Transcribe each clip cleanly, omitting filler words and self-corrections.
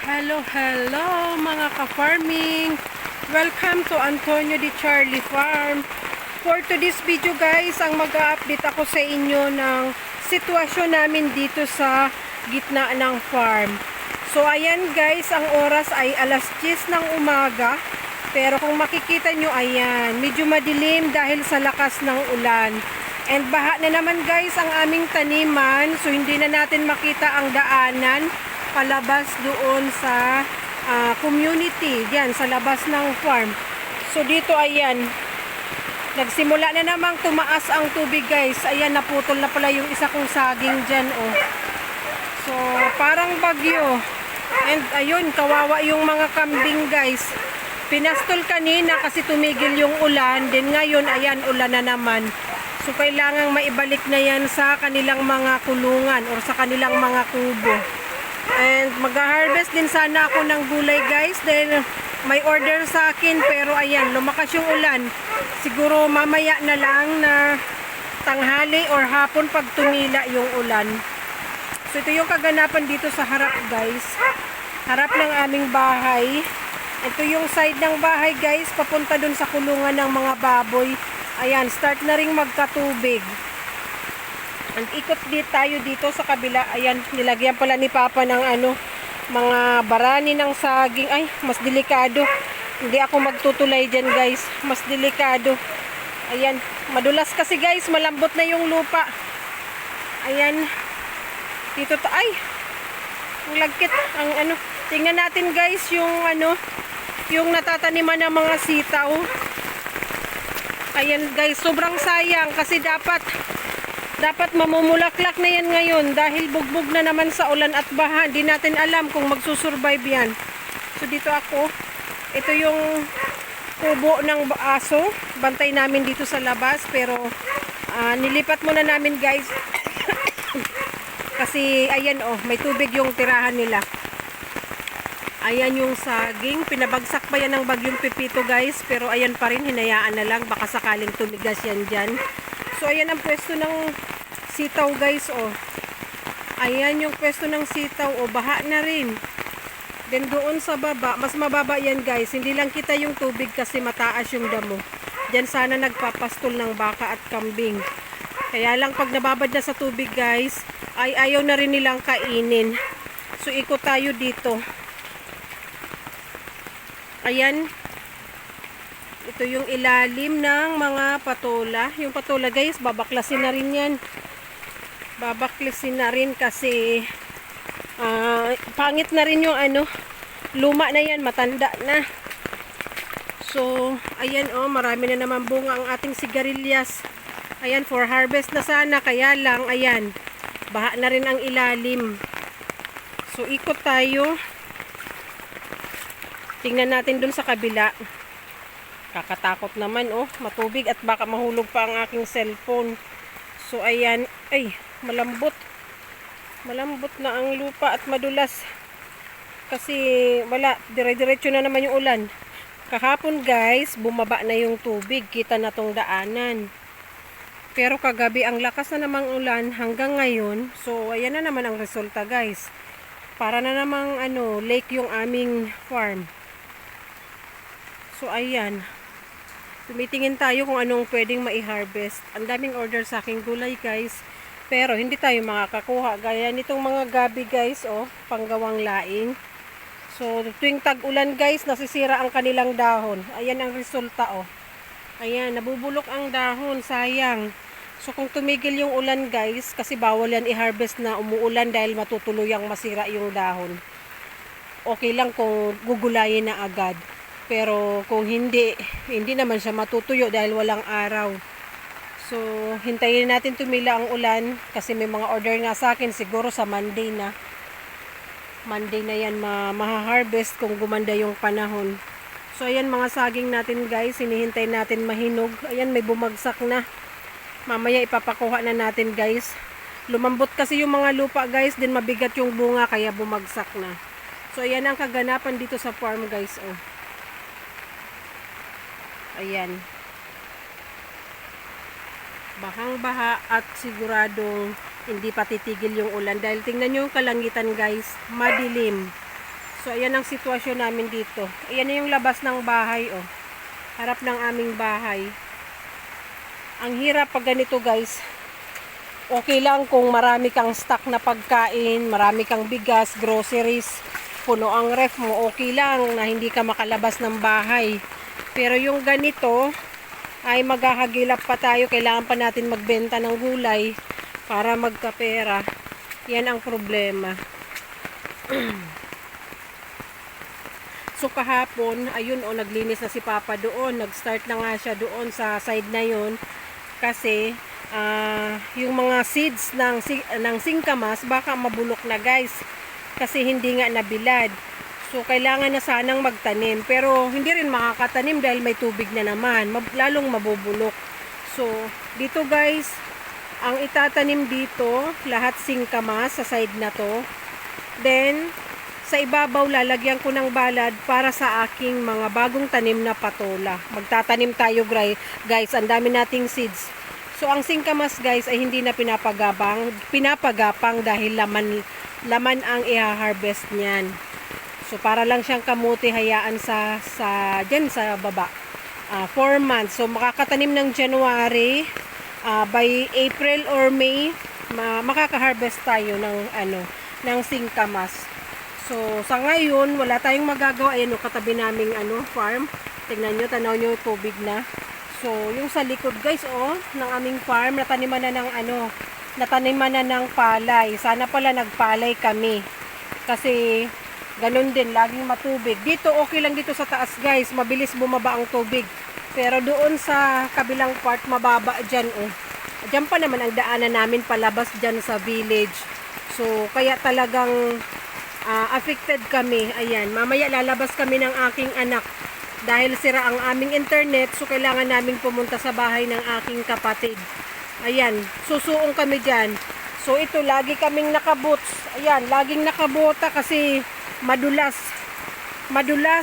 Hello mga ka-farming. Welcome to Antonio Di Charlie Farm. For today's video guys, ang mag-update ako sa inyo ng sitwasyon namin dito sa gitna ng farm. So ayan guys, ang oras ay alas 10 ng umaga. Pero kung makikita nyo, ayan, medyo madilim dahil sa lakas ng ulan. And baha na naman guys ang aming taniman. So hindi na natin makita ang daanan palabas doon sa community, diyan sa labas ng farm. So dito ayan, nagsimula na namang tumaas ang tubig guys. Ayan, naputol na pala yung isa kong saging diyan oh. So parang bagyo. And ayun, kawawa yung mga kambing guys. Pinastol kanina kasi tumigil yung ulan, din ngayon ayan, ulan na naman. So kailangang maibalik na yan sa kanilang mga kulungan or sa kanilang mga kubo. And mag-harvest din sana ako ng gulay guys. Then may order sa akin pero ayan, lumakas yung ulan. Siguro mamaya na lang na tanghali or hapon pag tumila yung ulan. So ito yung kaganapan dito sa harap guys. Harap ng aming bahay. Ito yung side ng bahay guys, papunta dun sa kulungan ng mga baboy. Ayan, start na ring magkatubig. And ikot tayo dito sa kabila. Ayan, nilagyan pala ni Papa ng mga barani ng saging. Ay, mas delikado. Hindi ako magtutulay dyan guys. Mas delikado. Ayan, madulas kasi guys. Malambot na yung lupa. Ayan. Dito ay, ang lagkit. Tingnan natin guys yung yung natataniman ng mga sitaw. Ayan guys, sobrang sayang kasi dapat mamumulaklak na yan ngayon dahil bugbog na naman sa ulan at baha. Hindi natin alam kung magsusurvive yan. So dito ako, ito yung kubo ng aso. Bantay namin dito sa labas pero nilipat muna namin guys. Kasi ayan oh, may tubig yung tirahan nila. Ayan yung saging. Pinabagsak pa yan ng bagyong Pepito guys. Pero ayan pa rin, hinayaan na lang. Baka sakaling tumigas yan dyan. So ayan ang pwesto ng sitaw guys oh. Ayan yung pwesto ng sitaw oh, baha na rin. Then doon sa baba, mas mababa yan guys. Hindi lang kita yung tubig kasi mataas yung damo. Diyan sana nagpapastol ng baka at kambing. Kaya lang pag nababad na sa tubig guys, ay ayaw na rin nilang kainin. So ikot tayo dito. Ayan. Ito yung ilalim ng mga patola. Yung patola guys, babaklasin na rin yan. Babaklasin na rin kasi pangit na rin yung luma na yan, matanda na. So, ayan oh, marami na naman bunga ang ating sigarilyas. Ayan, for harvest na sana. Kaya lang, ayan, baha na rin ang ilalim. So, ikot tayo. Tingnan natin dun sa kabila. Kakatakot naman oh, matubig at baka mahulog pa ang aking cellphone. So ayan, ay malambot. Malambot na ang lupa at madulas. Kasi wala, dire-diretso na naman yung ulan. Kahapon guys, bumaba na yung tubig, kita na tong daanan. Pero kagabi ang lakas na namang ulan hanggang ngayon. So ayan na naman ang resulta guys. Para na namang lake yung aming farm. So ayan, tumitingin tayo kung anong pwedeng mai-harvest. Ang daming order sa aking gulay guys, pero hindi tayo makakakuha. Gaya nitong mga gabi guys, oh, panggawang laing. So tuwing tag-ulan guys, nasisira ang kanilang dahon. Ayan ang resulta oh. Ayan, nabubulok ang dahon, sayang. So kung tumigil yung ulan guys, kasi bawal yan i-harvest na umuulan dahil matutuluyang masira yung dahon. Okay lang kung gugulayin na agad. Pero kung hindi naman siya matutuyo dahil walang araw. So, hintayin natin tumila ang ulan kasi may mga order nga sa akin siguro sa Monday na. Monday na yan maha-harvest kung gumanda yung panahon. So, ayan mga saging natin guys, hinihintay natin mahinog. Ayan, may bumagsak na. Mamaya ipapakuha na natin guys. Lumambot kasi yung mga lupa guys, din mabigat yung bunga kaya bumagsak na. So, ayan ang kaganapan dito sa farm guys oh. Ayan. Bahang-baha at siguradong hindi pa titigil yung ulan. Dahil tingnan nyo yung kalangitan guys, madilim. So, ayan ang sitwasyon namin dito. Ayan na yung labas ng bahay, oh. Harap ng aming bahay. Ang hirap pag ganito, guys. Okay lang kung marami kang stock na pagkain, marami kang bigas, groceries, puno ang ref mo, okay lang na hindi ka makalabas ng bahay. Pero yung ganito, ay maghahagilap pa tayo. Kailangan pa natin magbenta ng gulay para magkapera. Yan ang problema. So kahapon, ayun o, naglinis na si Papa doon. Nag-start na nga siya doon sa side na yun. Kasi, yung mga seeds ng singkamas, baka mabulok na guys. Kasi hindi nga nabilad. So, kailangan na sanang magtanim. Pero, hindi rin makakatanim dahil may tubig na naman. Lalong mabubulok. So, dito guys, ang itatanim dito, lahat singkamas sa side na to. Then, sa ibabaw, lalagyan ko ng balad para sa aking mga bagong tanim na patola. Magtatanim tayo guys, ang dami nating seeds. So, ang singkamas guys ay hindi na pinapagapang dahil laman ang i-harvest niyan. So, para lang siyang kamuti, hayaan dyan sa baba. 4 months. So, makakatanim ng January, by April or May, makaka-harvest tayo ng singkamas. So, sa ngayon, wala tayong magagawa. Ayan o, katabi naming farm. Tingnan nyo, tanaw nyo yung tubig na. So, yung sa likod guys, ng aming farm, nataniman na ng palay. Sana pala nagpalay kami. Kasi, ganun din, laging matubig. Dito, okay lang dito sa taas guys. Mabilis bumaba ang tubig. Pero doon sa kabilang part, mababa dyan Dyan pa naman ang daanan namin palabas dyan sa village. So, kaya talagang affected kami. Ayan, mamaya lalabas kami ng aking anak dahil sira ang aming internet, so kailangan naming pumunta sa bahay ng aking kapatid. Ayan, susuong kami dyan. So ito, lagi kaming nakaboots. Ayan, laging nakabota kasi madulas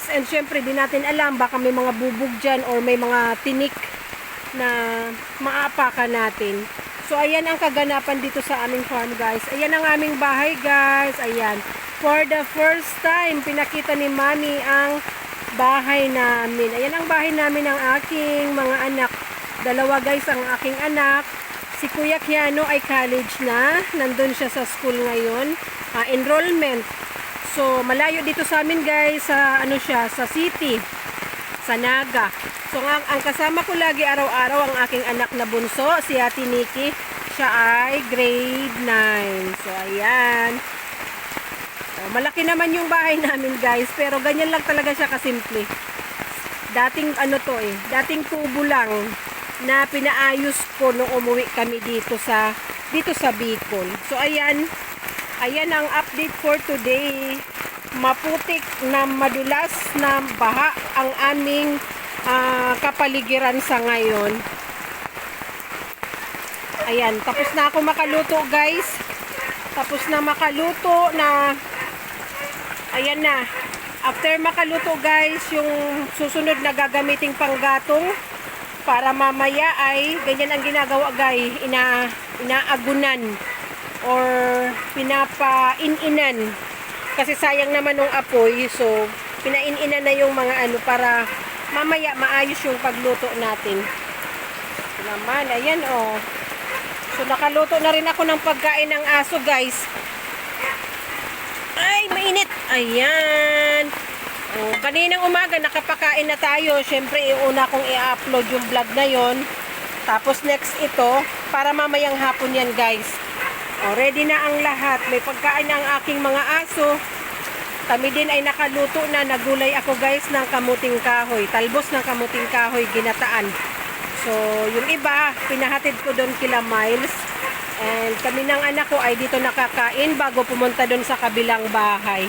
and syempre di natin alam, baka may mga bubog dyan or may mga tinik na maapakan natin. So ayan ang kaganapan dito sa aming farm guys. Ayan ang aming bahay guys. Ayan. For the first time, pinakita ni Mami ang bahay namin. Ayan ang bahay namin ng aking mga anak. Dalawa guys ang aking anak. Si Kuya Kiano ay college na. Nandun siya sa school ngayon. Enrollment. So, malayo dito sa amin guys. Sa city. Sa Naga. So, ang kasama ko lagi araw-araw ang aking anak na bunso. Si Ate Nikki. Siya ay grade 9. So, ayan. Malaki naman yung bahay namin guys, pero ganyan lang talaga siya kasimple. Dating dating tubo lang na pinaayos ko nung umuwi kami dito sa Bicol. So ayan ang update for today. Maputik na madulas na baha ang aming kapaligiran sa ngayon. Ayan, tapos na ako makaluto guys. Tapos na makaluto na. Ayan na. After makaluto guys, yung susunod na gagamiting panggatong para mamaya ay ganyan ang ginagawa guys, inaagunan or pinapaininan. Kasi sayang naman ng apoy, so pinaininan na yung mga para mamaya maayos yung pagluto natin. Ito naman, ayan So nakaluto na rin ako ng pagkain ng aso guys. Ay, mainit. Ayan. Kaninang umaga, nakapakain na tayo. Siyempre, una kong i-upload yung vlog na yon. Tapos, next ito, para mamayang hapon yan, guys. Ready na ang lahat. May pagkain na ang aking mga aso. Kami din ay nakaluto na. Nagulay ako, guys, ng kamuting kahoy. Talbos ng kamuting kahoy, ginataan. So, yung iba, pinahatid ko doon kila Miles. And kami ng anak ko ay dito nakakain bago pumunta doon sa kabilang bahay.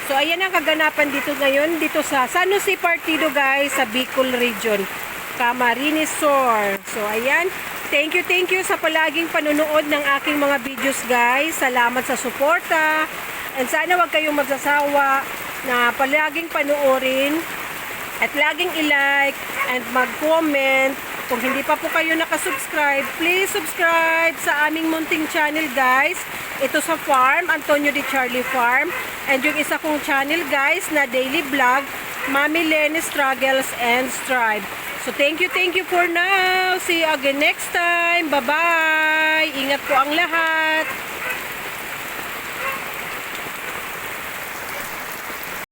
So ayan ang kaganapan dito ngayon, dito sa San Jose Partido guys, sa Bicol Region, Camarines Sur. So ayan, thank you sa palaging panunood ng aking mga videos guys. Salamat sa suporta. And sana wag kayong magsasawa na palaging panoorin at laging i-like and mag-comment Kung hindi pa po kayo nakasubscribe, please subscribe sa aming munting channel guys. Ito sa farm, Antonio de Charlie Farm. And yung isa kong channel guys na daily vlog, Mami Lenny Struggles and Strive. So thank you for now. See you again next time. Bye-bye. Ingat po ang lahat.